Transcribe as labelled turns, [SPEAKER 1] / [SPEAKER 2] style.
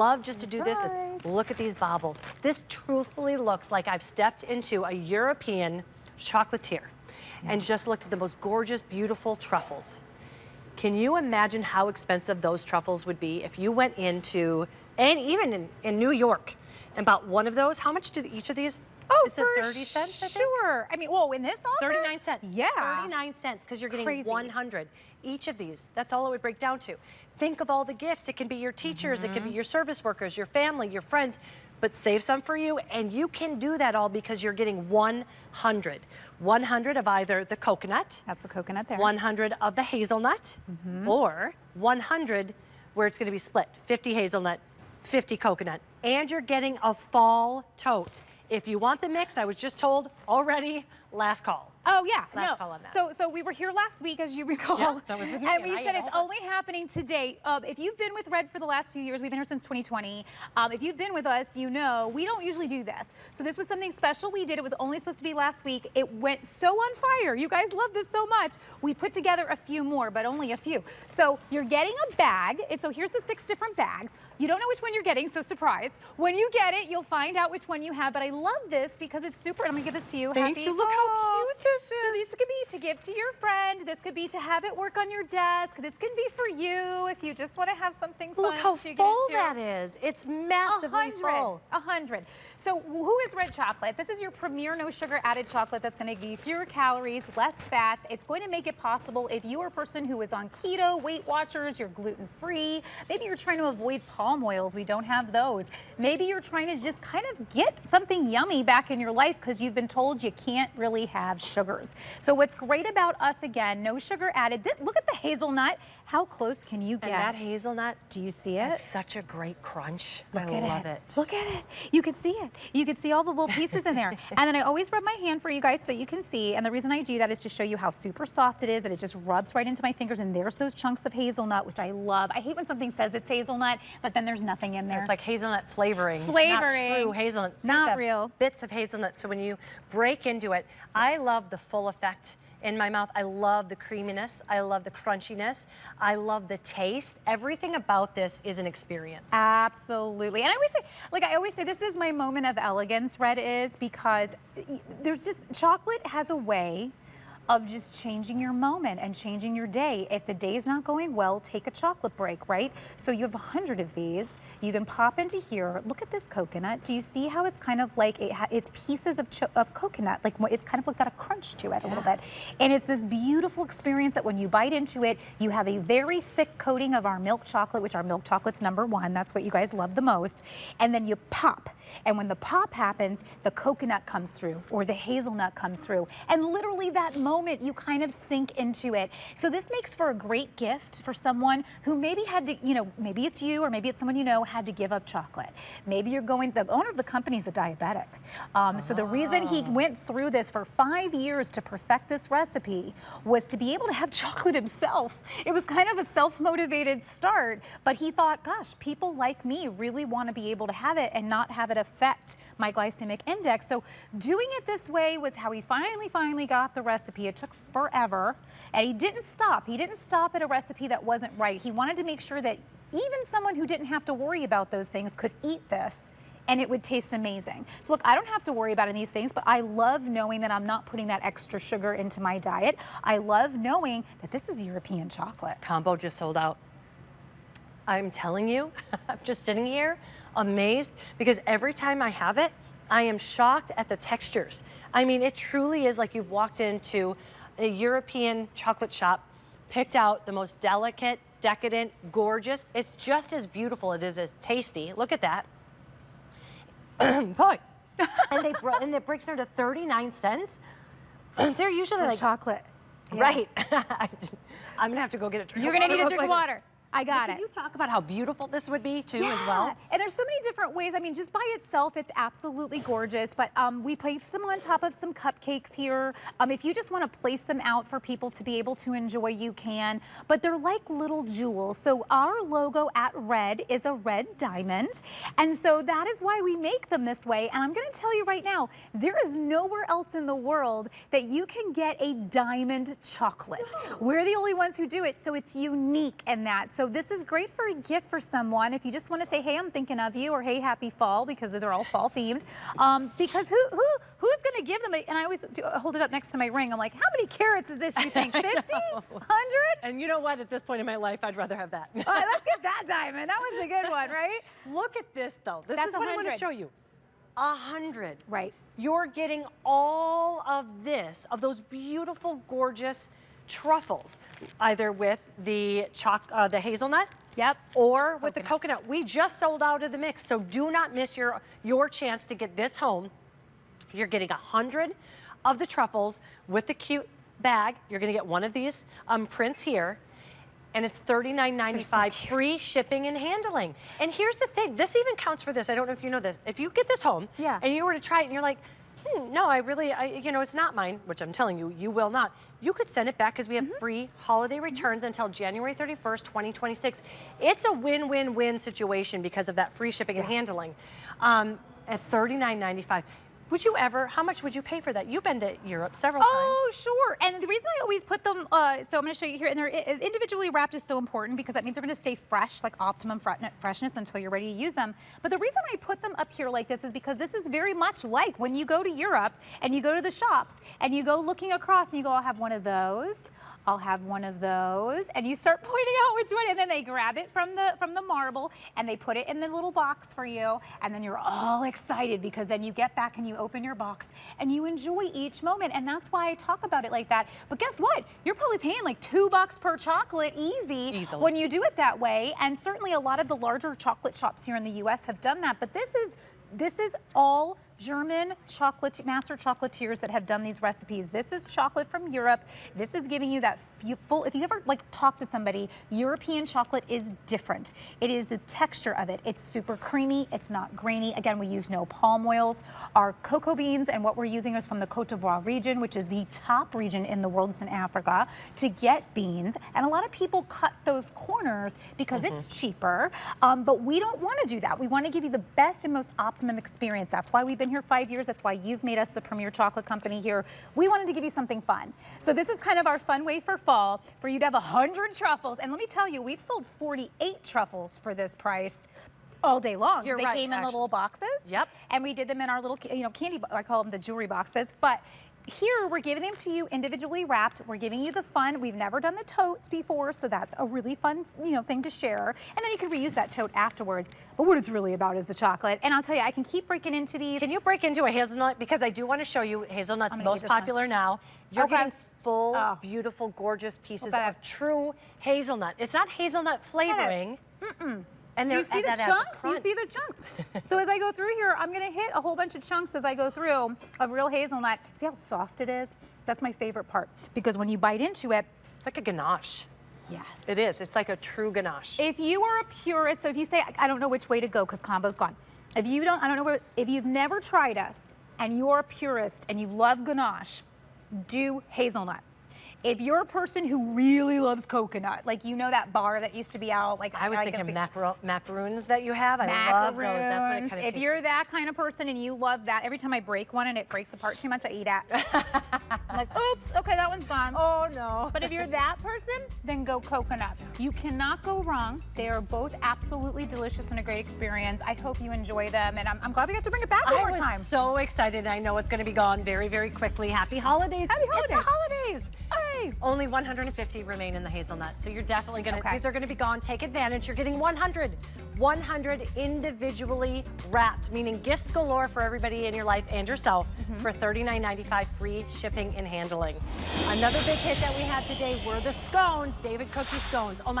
[SPEAKER 1] love just to do this is look at these baubles. This truthfully looks like I've stepped into a European chocolatier and just looked at the most gorgeous, beautiful truffles. Can you imagine how expensive those truffles would be if you went into, and even in New York, and bought one of those? How much do each of these?
[SPEAKER 2] Oh,
[SPEAKER 1] is it 30 cents, I think?
[SPEAKER 2] Sure. I mean, well, in this offer?
[SPEAKER 1] 39 cents.
[SPEAKER 2] Yeah.
[SPEAKER 1] 39 cents, because you're getting
[SPEAKER 2] Crazy.
[SPEAKER 1] 100. Each of these, that's all it would break down to. Think of all the gifts. It can be your teachers, it can be your service workers, your family, your friends, but save some for you, and you can do that all because you're getting 100. 100 of either the coconut.
[SPEAKER 2] That's the coconut there.
[SPEAKER 1] 100 of the hazelnut, or 100 where it's gonna be split, 50 hazelnut, 50 coconut, and you're getting a fall tote. If you want the mix, I was just told already, last call.
[SPEAKER 2] Oh yeah,
[SPEAKER 1] Last call on that.
[SPEAKER 2] So we were here last week, as you recall.
[SPEAKER 1] Yeah, that was with me,
[SPEAKER 2] and we
[SPEAKER 1] and I
[SPEAKER 2] said
[SPEAKER 1] ate
[SPEAKER 2] it's
[SPEAKER 1] all
[SPEAKER 2] only happening today. If you've been with Red for the last few years, we've been here since 2020. If you've been with us, you know we don't usually do this. So this was something special we did. It was only supposed to be last week. It went so on fire. You guys love this so much. We put together a few more, but only a few. So you're getting a bag. And so here's the 6 different bags. You don't know which one you're getting, so surprise. When you get it, you'll find out which one you have. But I love this because it's super. I'm gonna give this to you.
[SPEAKER 1] Thank you. Look how cute this is.
[SPEAKER 2] So these could be to give to your friend. This could be to have it work on your desk. This can be for you if you just want to have something fun.
[SPEAKER 1] Look how
[SPEAKER 2] to get
[SPEAKER 1] full
[SPEAKER 2] into.
[SPEAKER 1] that is. It's massively full.
[SPEAKER 2] 100. So who is Red Chocolate? This is your premier no sugar added chocolate that's going to give you fewer calories, less fats. It's going to make it possible if you are a person who is on keto, Weight Watchers, you're gluten free. Maybe you're trying to avoid palm oils. We don't have those. Maybe you're trying to just kind of get something yummy back in your life because you've been told you can't really have sugars. So what's great about us, again, no sugar added. This, look at the hazelnut. How close can you get?
[SPEAKER 1] And that hazelnut,
[SPEAKER 2] do you see it?
[SPEAKER 1] It's such a great crunch.
[SPEAKER 2] Look
[SPEAKER 1] I love it.
[SPEAKER 2] Look at it. You can see it. You can see all the little pieces in there. And then I always rub my hand for you guys so that you can see. And the reason I do that is to show you how super soft it is, and it just rubs right into my fingers. And there's those chunks of hazelnut, which I love. I hate when something says it's hazelnut, but then there's nothing in there.
[SPEAKER 1] It's like hazelnut flavoring.
[SPEAKER 2] Flavoring.
[SPEAKER 1] Not true hazelnut.
[SPEAKER 2] Not
[SPEAKER 1] Like
[SPEAKER 2] real.
[SPEAKER 1] Bits of hazelnut. So when you break into it, I love the full effect in my mouth. I love the creaminess. I love the crunchiness. I love the taste. Everything about this is an experience.
[SPEAKER 2] Absolutely. And I always say, this is my moment of elegance, Red is, because there's just, chocolate has a way of just changing your moment and changing your day. If the day is not going well, take a chocolate break, right? So you have 100 of these. You can pop into here. Look at this coconut. Do you see how it's kind of like, it's pieces of coconut, like it's kind of like got a crunch to it a little bit. And it's this beautiful experience that when you bite into it, you have a very thick coating of our milk chocolate, which our milk chocolate's #1. That's what you guys love the most. And then you pop. And when the pop happens, the coconut comes through or the hazelnut comes through. And literally that moment, you kind of sink into it. So this makes for a great gift for someone who maybe had to, you know, maybe it's you or maybe it's someone you know had to give up chocolate. Maybe you're going, the owner of the company is a diabetic. So the reason he went through this for 5 years to perfect this recipe was to be able to have chocolate himself. It was kind of a self-motivated start, but he thought, gosh, people like me really want to be able to have it and not have it affect my glycemic index. So doing it this way was how he finally got the recipe. It took forever, and he didn't stop. He didn't stop at a recipe that wasn't right. He wanted to make sure that even someone who didn't have to worry about those things could eat this and it would taste amazing. So look, I don't have to worry about any of these things, but I love knowing that I'm not putting that extra sugar into my diet. I love knowing that this is European chocolate.
[SPEAKER 1] Combo just sold out. I'm telling you, I'm just sitting here amazed because every time I have it, I am shocked at the textures. I mean, it truly is like you've walked into a European chocolate shop, picked out the most delicate, decadent, gorgeous. It's just as beautiful. It is as tasty. Look at that. Boy. and it breaks down to 39 cents. They're usually
[SPEAKER 2] For
[SPEAKER 1] like
[SPEAKER 2] chocolate.
[SPEAKER 1] Right. I'm gonna have to go get a drink.
[SPEAKER 2] You're gonna need a drink of water. I got it.
[SPEAKER 1] Can you talk about how beautiful this would be too as well?
[SPEAKER 2] And there's so many different ways. I mean, just by itself, it's absolutely gorgeous, but we place them on top of some cupcakes here. If you just want to place them out for people to be able to enjoy, you can, but they're like little jewels. So our logo at Red is a red diamond, and so that is why we make them this way. And I'm going to tell you right now, there is nowhere else in the world that you can get a diamond chocolate. We're the only ones who do it, so it's unique in that. So So this is great for a gift for someone. If you just want to say, hey, I'm thinking of you, or hey, happy fall, because they're all fall themed. Because who's going to give them and I always hold it up next to my ring. I'm like, how many carats is this, you think? 50? 100?
[SPEAKER 1] And you know what? At this point in my life, I'd rather have that.
[SPEAKER 2] All right, let's get that diamond. That was a good one, right?
[SPEAKER 1] Look at this, though. This
[SPEAKER 2] That's
[SPEAKER 1] is what I want to
[SPEAKER 2] 100.
[SPEAKER 1] show you. 100.
[SPEAKER 2] Right.
[SPEAKER 1] You're getting all of this, of those beautiful, gorgeous truffles, either with the hazelnut,
[SPEAKER 2] Yep.
[SPEAKER 1] or with the coconut. We just sold out of the mix, so do not miss your chance to get this home. You're getting 100 of the truffles with the cute bag. You're gonna get one of these prints here, and it's $39.95, free shipping and handling. And here's the thing, this even counts for this. I don't know if you know this. If you get this home,
[SPEAKER 2] yeah,
[SPEAKER 1] and you were to try it and you're like, no, it's not mine, which I'm telling you, you will not. You could send it back because we have free holiday returns until January 31st, 2026. It's a win-win-win situation because of that free shipping and handling at $39.95. Would you ever, how much would you pay for that? You've been to Europe several times.
[SPEAKER 2] Oh, sure. And the reason I always put them, so I'm going to show you here, and they're individually wrapped is so important because that means they're going to stay fresh, like optimum freshness until you're ready to use them. But the reason I put them up here like this is because this is very much like when you go to Europe and you go to the shops and you go looking across and you go, I'll have one of those. I'll have one of those, and you start pointing out which one, and then they grab it from the marble and they put it in the little box for you, and then you're all excited because then you get back and you open your box and you enjoy each moment, and that's why I talk about it like that. But guess what? You're probably paying like $2 per chocolate easily when you do it that way, and certainly a lot of the larger chocolate shops here in the U.S. have done that, but this is all German master chocolatiers that have done these recipes. This is chocolate from Europe. This is giving you that full, if you ever like talk to somebody, European chocolate is different. It is the texture of it. It's super creamy. It's not grainy. Again, we use no palm oils. Our cocoa beans and what we're using is from the Cote d'Ivoire region, which is the top region in the world. It's in Africa to get beans. And a lot of people cut those corners because it's cheaper. But we don't want to do that. We want to give you the best and most optimum experience. That's why we've been here 5 years. That's why you've made us the premier chocolate company here. We wanted to give you something fun. So this is kind of our fun way for fall, for you to have 100 truffles. And let me tell you, we've sold 48 truffles for this price all day long.
[SPEAKER 1] You're
[SPEAKER 2] they
[SPEAKER 1] right,
[SPEAKER 2] came in little boxes.
[SPEAKER 1] Yep. And
[SPEAKER 2] we did them in our little, candy, I call them the jewelry boxes. But here, we're giving them to you individually wrapped. We're giving you the fun. We've never done the totes before, so that's a really fun, thing to share. And then you can reuse that tote afterwards. But what it's really about is the chocolate. And I'll tell you, I can keep breaking into these.
[SPEAKER 1] Can you break into a hazelnut? Because I do want to show you hazelnut's most popular now. You're getting full, beautiful, gorgeous pieces of true hazelnut. It's not hazelnut flavoring. And
[SPEAKER 2] do you see the chunks? Do you see the chunks? So as I go through here, I'm going to hit a whole bunch of chunks as I go through of real hazelnut. See how soft it is? That's my favorite part because when you bite into it,
[SPEAKER 1] it's like a ganache.
[SPEAKER 2] Yes.
[SPEAKER 1] It is. It's like a true ganache.
[SPEAKER 2] If you are a purist, so if you say, I don't know which way to go because combo's gone. If you don't, I don't know where, if you've never tried us and you're a purist and you love ganache, do hazelnut. If you're a person who really loves coconut, like that bar that used to be out, like
[SPEAKER 1] I was thinking macaroons that you have. I love those. That's what it kind of tastes
[SPEAKER 2] If you're that kind of person and you love that, every time I break one and it breaks apart too much, I eat it. I'm like, oops, okay, that one's gone.
[SPEAKER 1] Oh no.
[SPEAKER 2] But if you're that person, then go coconut. You cannot go wrong. They are both absolutely delicious and a great experience. I hope you enjoy them, and I'm glad we got to bring it back one more time.
[SPEAKER 1] I was so excited. I know it's going to be gone very, very quickly. Happy holidays.
[SPEAKER 2] Happy holidays.
[SPEAKER 1] It's the holidays. Only 150 remain in the hazelnut, so you're definitely gonna, these are gonna be gone. Take advantage. You're getting 100 individually wrapped, meaning gifts galore for everybody in your life and yourself for $39.95, free shipping and handling. Another big hit that we had today were the scones, David Cookie scones. Oh my